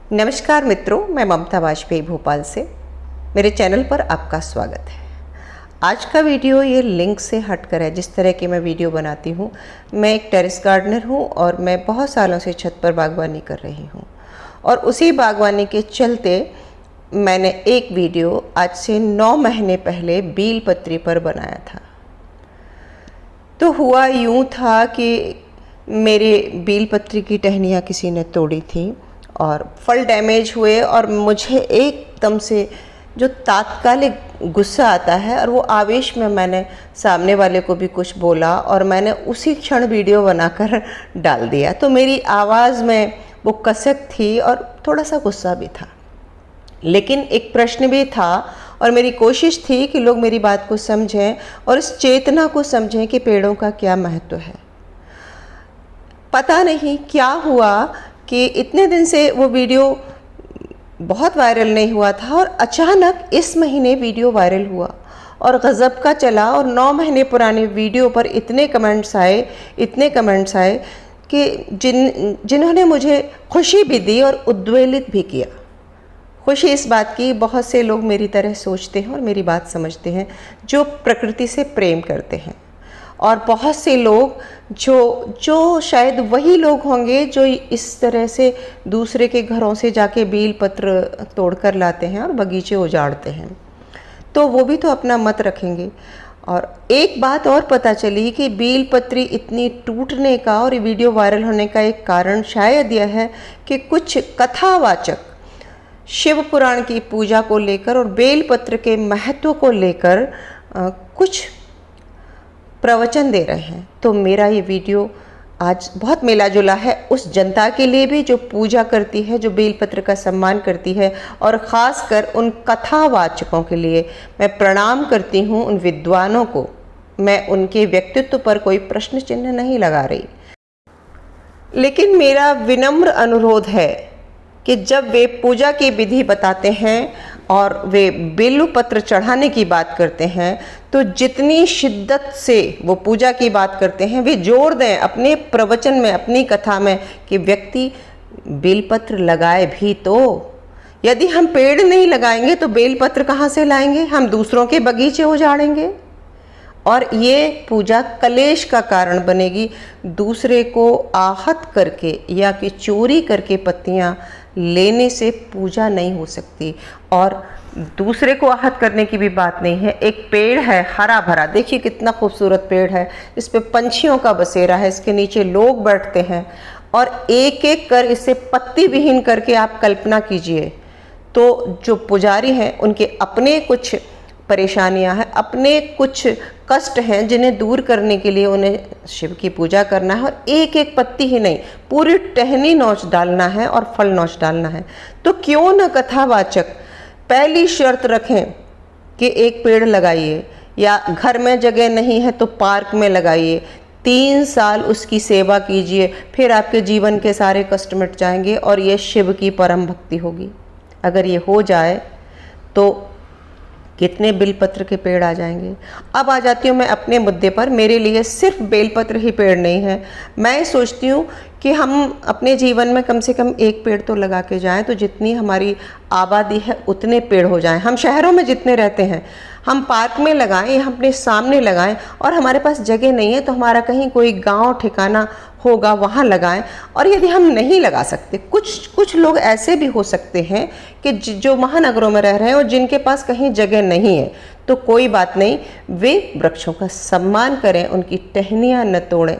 नमस्कार मित्रों, मैं ममता वाजपेयी भोपाल से मेरे चैनल पर आपका स्वागत है। आज का वीडियो ये लिंक से हटकर है। जिस तरह की मैं वीडियो बनाती हूँ, मैं एक टेरेस गार्डनर हूँ और मैं बहुत सालों से छत पर बागवानी कर रही हूँ और उसी बागवानी के चलते मैंने एक वीडियो आज से 9 महीने पहले बील पत्री पर बनाया था। तो हुआ यूँ था कि मेरे बील पत्री की टहनियाँ किसी ने तोड़ी थी और फल डैमेज हुए और मुझे एकदम से जो तात्कालिक गुस्सा आता है और वो आवेश में मैंने सामने वाले को भी कुछ बोला और मैंने उसी क्षण वीडियो बनाकर डाल दिया। तो मेरी आवाज़ में वो कसक थी और थोड़ा सा गुस्सा भी था, लेकिन एक प्रश्न भी था और मेरी कोशिश थी कि लोग मेरी बात को समझें और इस चेतना को समझें कि पेड़ों का क्या महत्व है। पता नहीं क्या हुआ कि इतने दिन से वो वीडियो बहुत वायरल नहीं हुआ था और अचानक इस महीने वीडियो वायरल हुआ और गज़ब का चला और 9 महीने पुराने वीडियो पर इतने कमेंट्स आए कि जिन्होंने मुझे खुशी भी दी और उद्वेलित भी किया। खुशी इस बात की, बहुत से लोग मेरी तरह सोचते हैं और मेरी बात समझते हैं, जो प्रकृति से प्रेम करते हैं, और बहुत से लोग जो शायद वही लोग होंगे जो इस तरह से दूसरे के घरों से जाके बील पत्र तोड़ कर लाते हैं और बगीचे उजाड़ते हैं, तो वो भी तो अपना मत रखेंगे। और एक बात और पता चली कि बील पत्री इतनी टूटने का और वीडियो वायरल होने का एक कारण शायद यह है कि कुछ कथावाचक शिव पुराण की पूजा को लेकर और बेल पत्र के महत्व को लेकर कुछ प्रवचन दे रहे हैं। तो मेरा ये वीडियो आज बहुत मिला जुला है उस जनता के लिए भी जो पूजा करती है, जो बेलपत्र का सम्मान करती है, और ख़ासकर उन कथावाचकों के लिए मैं प्रणाम करती हूँ, उन विद्वानों को। मैं उनके व्यक्तित्व पर कोई प्रश्न चिन्ह नहीं लगा रही, लेकिन मेरा विनम्र अनुरोध है कि जब वे पूजा की विधि बताते हैं और वे बेल पत्र चढ़ाने की बात करते हैं, तो जितनी शिद्दत से वो पूजा की बात करते हैं, वे जोड़ दें अपने प्रवचन में, अपनी कथा में, कि व्यक्ति बेलपत्र लगाए भी तो। यदि हम पेड़ नहीं लगाएंगे तो बेलपत्र कहाँ से लाएंगे? हम दूसरों के बगीचे उजाड़ेंगे और ये पूजा कलेश का कारण बनेगी। दूसरे को आहत करके या कि चोरी करके पत्तियां लेने से पूजा नहीं हो सकती, और दूसरे को आहत करने की भी बात नहीं है। एक पेड़ है हरा भरा, देखिए कितना खूबसूरत पेड़ है, इस पे पंछियों का बसेरा है, इसके नीचे लोग बैठते हैं और एक एक कर इसे पत्ती विहीन करके आप कल्पना कीजिए। तो जो पुजारी हैं उनके अपने कुछ परेशानियां हैं, अपने कुछ कष्ट हैं, जिन्हें दूर करने के लिए उन्हें शिव की पूजा करना है और एक एक पत्ती ही नहीं, पूरी टहनी नोच डालना है और फल नोच डालना है। तो क्यों न कथावाचक पहली शर्त रखें कि एक पेड़ लगाइए, या घर में जगह नहीं है तो पार्क में लगाइए, 3 साल उसकी सेवा कीजिए, फिर आपके जीवन के सारे कष्ट मिट जाएंगे और ये शिव की परम भक्ति होगी। अगर ये हो जाए तो कितने बेलपत्र के पेड़ आ जाएंगे। अब आ जाती हूँ मैं अपने मुद्दे पर। मेरे लिए सिर्फ बेलपत्र ही पेड़ नहीं है। मैं सोचती हूँ कि हम अपने जीवन में कम से कम एक पेड़ तो लगा के जाएं, तो जितनी हमारी आबादी है उतने पेड़ हो जाएं। हम शहरों में जितने रहते हैं हम पार्क में लगाएं, हम अपने सामने लगाएं, और हमारे पास जगह नहीं है तो हमारा कहीं कोई गांव ठिकाना होगा वहाँ लगाएं। और यदि हम नहीं लगा सकते, कुछ लोग ऐसे भी हो सकते हैं कि जो महानगरों में रह रहे हैं और जिनके पास कहीं जगह नहीं है, तो कोई बात नहीं, वे वृक्षों का सम्मान करें, उनकी टहनियाँ न तोड़ें,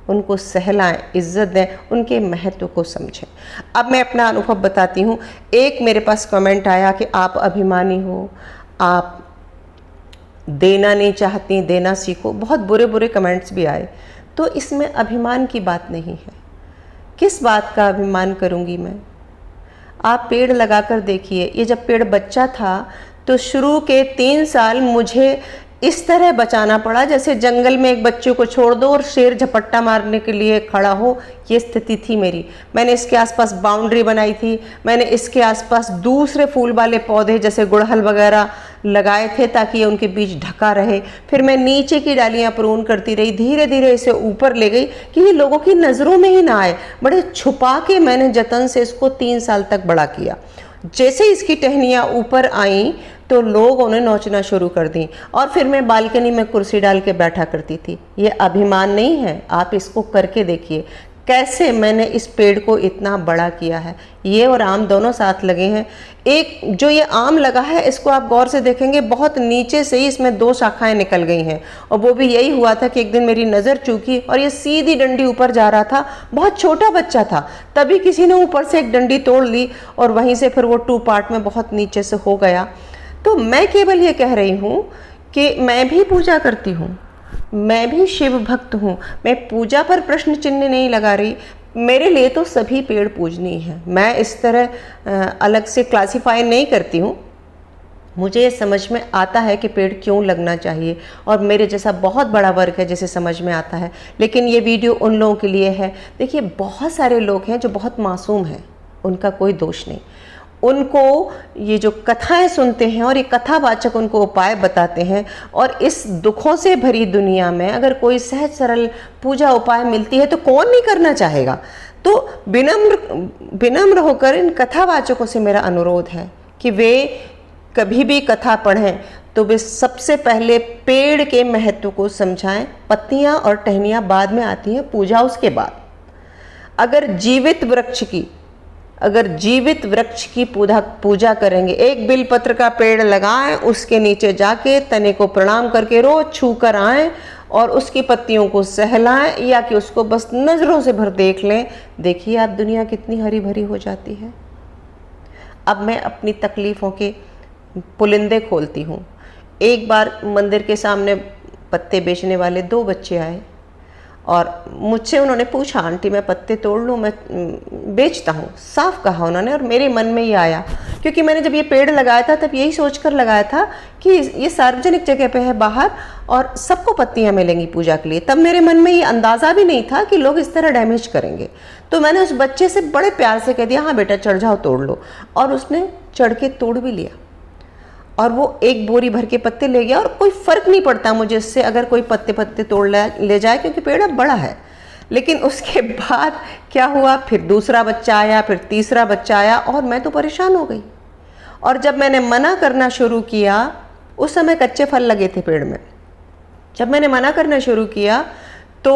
उनको सहलाएं, इज्जत दें, उनके महत्व को समझें। अब मैं अपना अनुभव बताती हूँ। एक मेरे पास कमेंट आया कि आप अभिमानी हो, आप देना नहीं चाहती, देना सीखो। बहुत बुरे बुरे कमेंट्स भी आए। तो इसमें अभिमान की बात नहीं है। किस बात का अभिमान करूँगी मैं? आप पेड़ लगा कर देखिए। ये जब पेड़ बच्चा था तो शुरू के 3 साल मुझे इस तरह बचाना पड़ा जैसे जंगल में एक बच्चे को छोड़ दो और शेर झपट्टा मारने के लिए खड़ा हो, ये स्थिति थी मेरी। मैंने इसके आसपास बाउंड्री बनाई थी, मैंने इसके आसपास दूसरे फूल वाले पौधे जैसे गुड़हल वगैरह लगाए थे ताकि ये उनके बीच ढका रहे। फिर मैं नीचे की डालियाँ प्रून करती रही, धीरे धीरे इसे ऊपर ले गई कि ये लोगों की नज़रों में ही ना आए। बड़े छुपा के मैंने जतन से इसको 3 साल तक बड़ा किया। जैसे इसकी टहनियाँ ऊपर आईं तो लोग उन्हें नोचना शुरू कर दी, और फिर मैं बालकनी में कुर्सी डाल के बैठा करती थी। ये अभिमान नहीं है, आप इसको करके देखिए कैसे मैंने इस पेड़ को इतना बड़ा किया है। ये और आम दोनों साथ लगे हैं। एक जो ये आम लगा है इसको आप गौर से देखेंगे, बहुत नीचे से ही इसमें 2 शाखाएं निकल गई हैं, और वो भी यही हुआ था कि एक दिन मेरी नज़र चूकी और ये सीधी डंडी ऊपर जा रहा था। बहुत छोटा बच्चा था, तभी किसी ने ऊपर से एक डंडी तोड़ ली और वहीं से फिर वो 2 पार्ट में बहुत नीचे से हो गया। तो मैं केवल ये कह रही हूँ कि मैं भी पूजा करती हूँ, मैं भी शिव भक्त हूँ। मैं पूजा पर प्रश्न चिन्ह नहीं लगा रही। मेरे लिए तो सभी पेड़ पूजनीय हैं। मैं इस तरह अलग से क्लासिफाई नहीं करती हूँ। मुझे ये समझ में आता है कि पेड़ क्यों लगना चाहिए, और मेरे जैसा बहुत बड़ा वर्ग है जिसे समझ में आता है। लेकिन ये वीडियो उन लोगों के लिए है। देखिए, बहुत सारे लोग हैं जो बहुत मासूम हैं, उनका कोई दोष नहीं। उनको ये जो कथाएं सुनते हैं और ये कथावाचक उनको उपाय बताते हैं, और इस दुखों से भरी दुनिया में अगर कोई सहज सरल पूजा उपाय मिलती है तो कौन नहीं करना चाहेगा। तो विनम्र होकर इन कथावाचकों से मेरा अनुरोध है कि वे कभी भी कथा पढ़ें तो वे सबसे पहले पेड़ के महत्व को समझाएं। पत्तियां और टहनियाँ बाद में आती हैं, पूजा उसके बाद। अगर जीवित वृक्ष की पूजा करेंगे, एक बिलपत्र का पेड़ लगाएं, उसके नीचे जाके तने को प्रणाम करके रोज छू कर आएँ और उसकी पत्तियों को सहलाएं, या कि उसको बस नज़रों से भर देख लें। देखिए आप दुनिया कितनी हरी भरी हो जाती है। अब मैं अपनी तकलीफ़ों के पुलिंदे खोलती हूँ। एक बार मंदिर के सामने पत्ते बेचने वाले 2 बच्चे आए और मुझसे उन्होंने पूछा, आंटी मैं पत्ते तोड़ लूँ, मैं बेचता हूँ। साफ कहा उन्होंने, और मेरे मन में ये आया क्योंकि मैंने जब ये पेड़ लगाया था तब यही सोचकर लगाया था कि ये सार्वजनिक जगह पे है बाहर और सबको पत्तियाँ मिलेंगी पूजा के लिए। तब मेरे मन में ये अंदाज़ा भी नहीं था कि लोग इस तरह डैमेज करेंगे। तो मैंने उस बच्चे से बड़े प्यार से कह दिया, हाँ बेटा चढ़ जाओ तोड़ लो, और उसने चढ़ के तोड़ भी लिया और वो 1 बोरी भर के पत्ते ले गया। और कोई फ़र्क नहीं पड़ता मुझे इससे अगर कोई पत्ते तोड़ ले जाए, क्योंकि पेड़ अब बड़ा है। लेकिन उसके बाद क्या हुआ, फिर दूसरा बच्चा आया, फिर तीसरा बच्चा आया, और मैं तो परेशान हो गई। और जब मैंने मना करना शुरू किया, उस समय कच्चे फल लगे थे पेड़ में, जब मैंने मना करना शुरू किया तो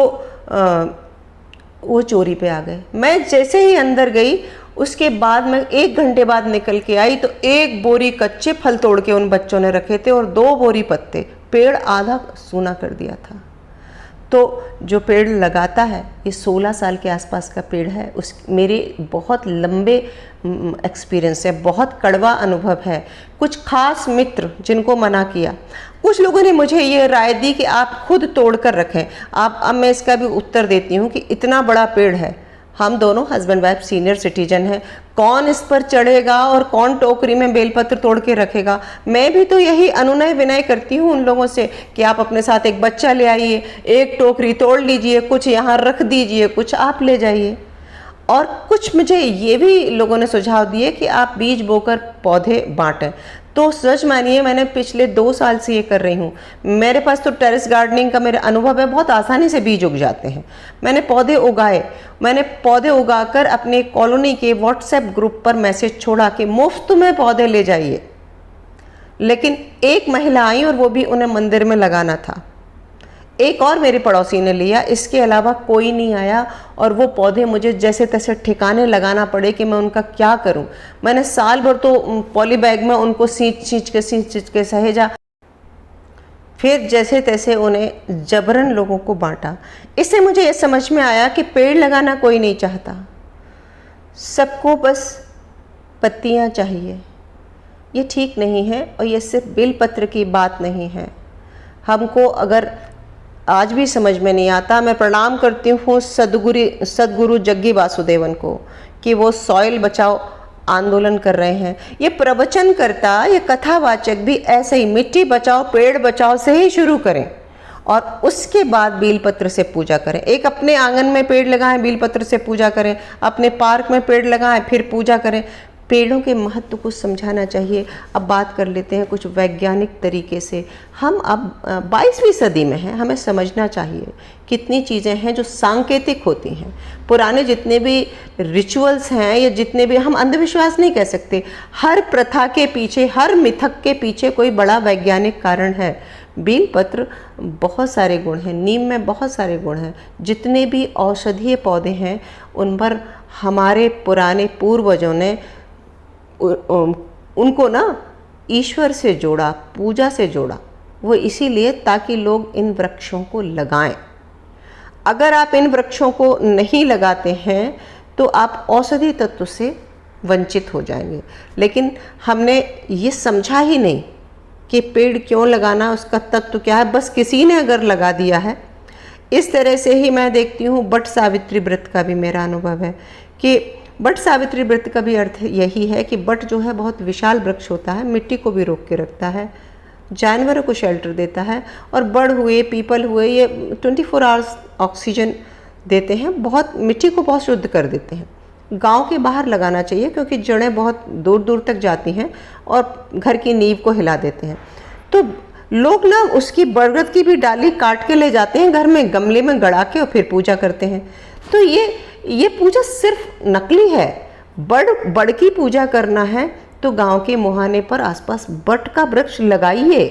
वो चोरी पे आ गए। मैं जैसे ही अंदर गई, उसके बाद मैं 1 घंटे बाद निकल के आई तो 1 बोरी कच्चे फल तोड़ के उन बच्चों ने रखे थे और 2 बोरी पत्ते। पेड़ आधा सूना कर दिया था। तो जो पेड़ लगाता है, ये 16 साल के आसपास का पेड़ है, मेरे बहुत लंबे एक्सपीरियंस है, बहुत कड़वा अनुभव है। कुछ खास मित्र जिनको मना किया, कुछ लोगों ने मुझे ये राय दी कि आप खुद तोड़ कर रखें। अब मैं इसका भी उत्तर देती हूँ कि इतना बड़ा पेड़ है, हम दोनों हस्बैंड वाइफ सीनियर सिटीजन हैं, कौन इस पर चढ़ेगा और कौन टोकरी में बेलपत्र तोड़ के रखेगा। मैं भी तो यही अनुनय विनय करती हूँ उन लोगों से कि आप अपने साथ एक बच्चा ले आइए, 1 टोकरी तोड़ लीजिए, कुछ यहाँ रख दीजिए, कुछ आप ले जाइए। और कुछ मुझे ये भी लोगों ने सुझाव दिए कि आप बीज बोकर पौधे बांटें। तो सच मानिए मैंने पिछले 2 साल से ये कर रही हूँ। मेरे पास तो टेरेस गार्डनिंग का मेरा अनुभव है, बहुत आसानी से बीज उग जाते हैं। मैंने पौधे उगाकर अपने कॉलोनी के व्हाट्सएप ग्रुप पर मैसेज छोड़ा कि मुफ्त में पौधे ले जाइए। लेकिन एक महिला आई और वो भी उन्हें मंदिर में लगाना था। एक और मेरे पड़ोसी ने लिया, इसके अलावा कोई नहीं आया। और वो पौधे मुझे जैसे तैसे ठिकाने लगाना पड़े कि मैं उनका क्या करूं। मैंने साल भर तो पॉली बैग में उनको सींच के सहेजा, फिर जैसे तैसे उन्हें जबरन लोगों को बांटा। इससे मुझे ये समझ में आया कि पेड़ लगाना कोई नहीं चाहता, सबको बस पत्तियां चाहिए। ये ठीक नहीं है, और ये सिर्फ बेलपत्र की बात नहीं है। हमको अगर आज भी समझ में नहीं आता, मैं प्रणाम करती हूँ सदगुरु जग्गी वासुदेवन को कि वो सॉइल बचाओ आंदोलन कर रहे हैं। ये प्रवचनकर्ता, ये कथावाचक भी ऐसे ही मिट्टी बचाओ पेड़ बचाओ से ही शुरू करें और उसके बाद बेलपत्र से पूजा करें। एक अपने आंगन में पेड़ लगाएं, बेलपत्र से पूजा करें, अपने पार्क में पेड़ लगाएं, फिर पूजा करें। पेड़ों के महत्व को समझाना चाहिए। अब बात कर लेते हैं कुछ वैज्ञानिक तरीके से। हम अब 22वीं सदी में हैं, हमें समझना चाहिए कितनी चीज़ें हैं जो सांकेतिक होती हैं। पुराने जितने भी रिचुअल्स हैं या जितने भी, हम अंधविश्वास नहीं कह सकते, हर प्रथा के पीछे, हर मिथक के पीछे कोई बड़ा वैज्ञानिक कारण है। बेलपत्र बहुत सारे गुण हैं, नीम में बहुत सारे गुण हैं। जितने भी औषधीय पौधे हैं उन पर हमारे पुराने पूर्वजों ने उनको ना ईश्वर से जोड़ा, पूजा से जोड़ा। वो इसीलिए ताकि लोग इन वृक्षों को लगाएं। अगर आप इन वृक्षों को नहीं लगाते हैं तो आप औषधि तत्व से वंचित हो जाएंगे। लेकिन हमने ये समझा ही नहीं कि पेड़ क्यों लगाना, उसका तत्व क्या है। बस किसी ने अगर लगा दिया है। इस तरह से ही मैं देखती हूँ बट सावित्री व्रत का भी मेरा अनुभव है कि बट सावित्री व्रत का भी अर्थ यही है कि बट जो है बहुत विशाल वृक्ष होता है, मिट्टी को भी रोक के रखता है, जानवरों को शेल्टर देता है। और बड़ हुए, पीपल हुए, ये 24 आवर्स ऑक्सीजन देते हैं, बहुत मिट्टी को बहुत शुद्ध कर देते हैं। गांव के बाहर लगाना चाहिए क्योंकि जड़ें बहुत दूर दूर तक जाती हैं और घर की नींव को हिला देते हैं। तो लोग ना उसकी बरगद की भी डाली काट के ले जाते हैं घर में, गमले में गड़ा के, और फिर पूजा करते हैं। तो ये पूजा सिर्फ नकली है। बड़ की पूजा करना है तो गांव के मुहाने पर आसपास बट का वृक्ष लगाइए।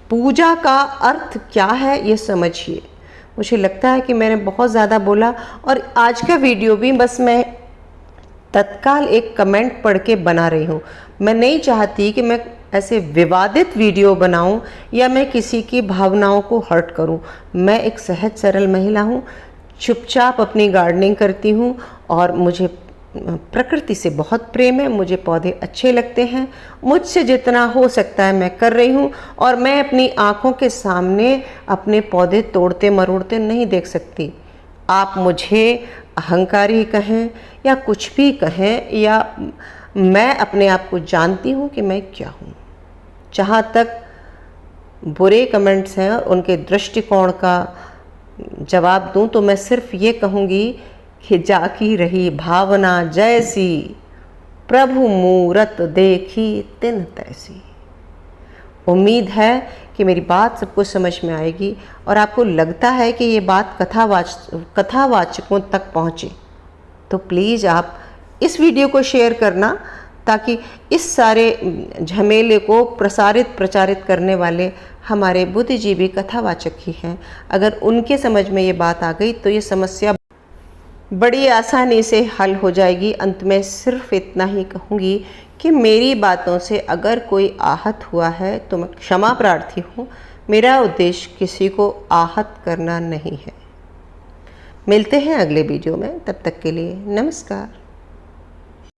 पूजा का अर्थ क्या है ये समझिए। मुझे लगता है कि मैंने बहुत ज़्यादा बोला, और आज का वीडियो भी बस मैं तत्काल एक कमेंट पढ़ के बना रही हूँ। मैं नहीं चाहती कि मैं ऐसे विवादित वीडियो बनाऊं या मैं किसी की भावनाओं को हर्ट करूं। मैं एक सहज सरल महिला हूं, चुपचाप अपनी गार्डनिंग करती हूं और मुझे प्रकृति से बहुत प्रेम है। मुझे पौधे अच्छे लगते हैं, मुझसे जितना हो सकता है मैं कर रही हूँ। और मैं अपनी आँखों के सामने अपने पौधे तोड़ते मरोड़ते नहीं देख सकती। आप मुझे अहंकारी कहें या कुछ भी कहें, या मैं अपने आप को जानती हूँ कि मैं क्या हूँ। जहाँ तक बुरे कमेंट्स हैं उनके दृष्टिकोण का जवाब दूँ तो मैं सिर्फ ये कहूँगी कि जाकी रही भावना जैसी, प्रभु मूरत देखी तिन तैसी। उम्मीद है कि मेरी बात सबको समझ में आएगी और आपको लगता है कि ये बात कथावाचकों तक पहुँचे तो प्लीज़ आप इस वीडियो को शेयर करना, ताकि इस सारे झमेले को प्रचारित करने वाले हमारे बुद्धिजीवी कथावाचक ही हैं। अगर उनके समझ में ये बात आ गई तो ये समस्या बड़ी आसानी से हल हो जाएगी। अंत में सिर्फ इतना ही कहूँगी कि मेरी बातों से अगर कोई आहत हुआ है तो मैं क्षमा प्रार्थी हूँ। मेरा उद्देश्य किसी को आहत करना नहीं है। मिलते हैं अगले वीडियो में, तब तक के लिए नमस्कार।